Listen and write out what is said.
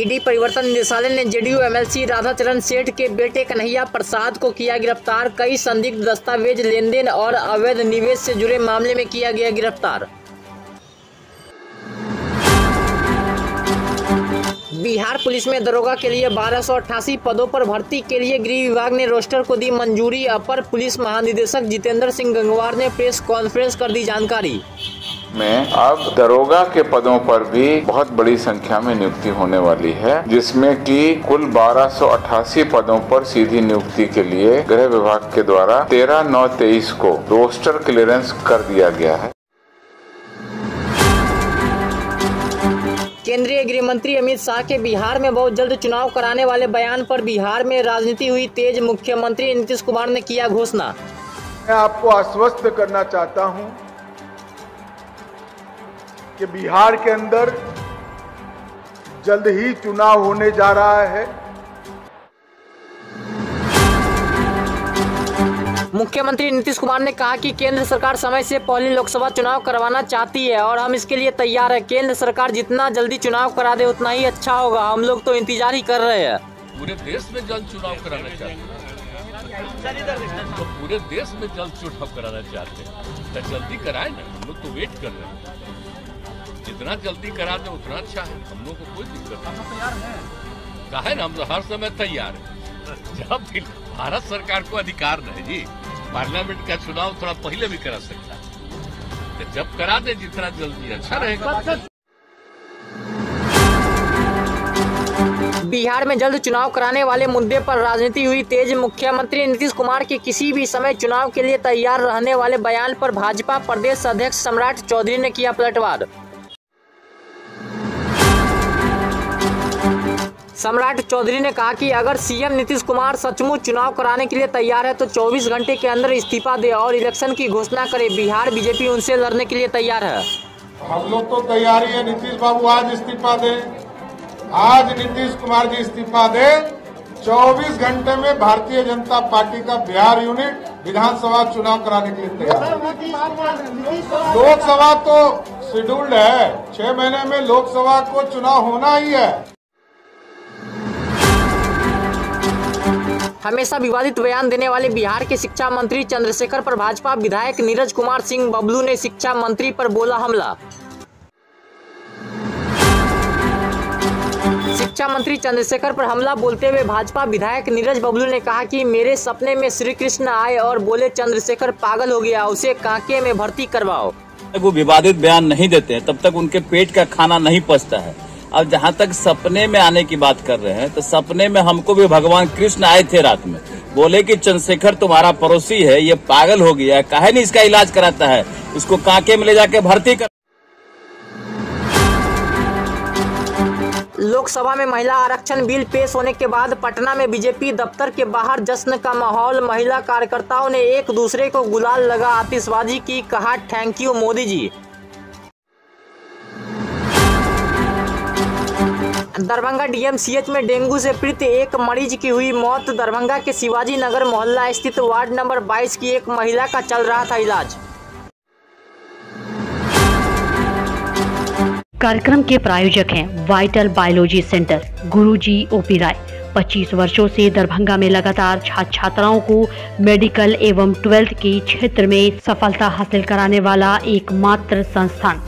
ED परिवर्तन निदेशालय ने जेडीयू एमएलसी राधाचरण सेठ के बेटे कन्हैया प्रसाद को किया गिरफ्तार। कई संदिग्ध दस्तावेज लेनदेन और अवैध निवेश से जुड़े मामले में किया गया गिरफ्तार। बिहार पुलिस में दरोगा के लिए 1288 पदों पर भर्ती के लिए गृह विभाग ने रोस्टर को दी मंजूरी। अपर पुलिस महानिदेशक जितेंद्र सिंह गंगवार ने प्रेस कॉन्फ्रेंस कर दी जानकारी। में अब दरोगा के पदों पर भी बहुत बड़ी संख्या में नियुक्ति होने वाली है, जिसमें कि कुल 1288 पदों पर सीधी नियुक्ति के लिए गृह विभाग के द्वारा 13/9/23 को रोस्टर क्लियरेंस कर दिया गया है। केंद्रीय गृह मंत्री अमित शाह के बिहार में बहुत जल्द चुनाव कराने वाले बयान पर बिहार में राजनीति हुई तेज। मुख्यमंत्री नीतीश कुमार ने किया घोषणा। मैं आपको आश्वस्त करना चाहता हूं कि बिहार के अंदर जल्द ही चुनाव होने जा रहा है। मुख्यमंत्री नीतीश कुमार ने कहा कि केंद्र सरकार समय से पहले लोकसभा चुनाव करवाना चाहती है और हम इसके लिए तैयार है। केंद्र सरकार जितना जल्दी चुनाव करा दे उतना ही अच्छा होगा। हम लोग तो इंतजार ही कर रहे हैं। पूरे देश में जल्द चुनाव कराना चाहते हैं, तो पूरे देश में जल्द चुनाव कराना चाहते हैं, तो जल्दी कराए ना। हम लोग तो वेट कर रहे हैं, जितना जल्दी करा दे उतना अच्छा है। हम लोग को कोई दिक्कत नहीं, कहा है ना, हम तो हर समय तैयार है। जब भी भारत सरकार को अधिकार है जी, पार्लियामेंट का चुनाव थोड़ा पहले भी करा सकता है, तो जब करा दे जितना जल्दी अच्छा रहेगा। बिहार में जल्द चुनाव कराने वाले मुद्दे पर राजनीति हुई तेज। मुख्यमंत्री नीतीश कुमार के किसी भी समय चुनाव के लिए तैयार रहने वाले बयान पर भाजपा प्रदेश अध्यक्ष सम्राट चौधरी ने किया पलटवार। सम्राट चौधरी ने कहा कि अगर सीएम नीतीश कुमार सचमुच चुनाव कराने के लिए तैयार है तो 24 घंटे के अंदर इस्तीफा दे और इलेक्शन की घोषणा करे। बिहार बीजेपी उनसे लड़ने के लिए तैयार है। हम लोग तो तैयारी है। नीतीश बाबू आज इस्तीफा दे, आज नीतीश कुमार जी इस्तीफा दे, 24 घंटे में भारतीय जनता पार्टी का बिहार यूनिट विधानसभा चुनाव कराने के लिए तैयार। लोकसभा तो शेड्यूल्ड है, 6 महीने में लोकसभा को चुनाव होना ही है। हमेशा विवादित बयान देने वाले बिहार के शिक्षा मंत्री चंद्रशेखर पर भाजपा विधायक नीरज कुमार सिंह बबलू ने शिक्षा मंत्री पर बोला हमला। शिक्षा मंत्री चंद्रशेखर पर हमला बोलते हुए भाजपा विधायक नीरज बबलू ने कहा कि मेरे सपने में श्री कृष्ण आए और बोले चंद्रशेखर पागल हो गया, उसे कांके में भर्ती करवाओ। वो विवादित बयान नहीं देते हैं तब तक उनके पेट का खाना नहीं पचता है। अब जहाँ तक सपने में आने की बात कर रहे हैं, तो सपने में हमको भी भगवान कृष्ण आए थे रात में, बोले कि चंद्रशेखर तुम्हारा पड़ोसी है, ये पागल हो गया है, काहे नहीं इसका इलाज कराता है, इसको कांके में ले जाके भर्ती कर। लोकसभा में महिला आरक्षण बिल पेश होने के बाद पटना में बीजेपी दफ्तर के बाहर जश्न का माहौल। महिला कार्यकर्ताओं ने एक दूसरे को गुलाल लगा आतिशबाजी की, कहा thank you Modi ji. Darbhanga DMCH में डेंगू से पीड़ित एक मरीज की हुई मौत। दरभंगा के शिवाजी नगर मोहल्ला स्थित वार्ड नंबर 22 की एक महिला का चल रहा था इलाज। कार्यक्रम के प्रायोजक हैं वाइटल बायोलॉजी सेंटर, गुरुजी ओपी राय। 25 वर्षों से दरभंगा में लगातार छात्र छात्राओं को मेडिकल एवं 12th के क्षेत्र में सफलता हासिल कराने वाला एकमात्र संस्थान।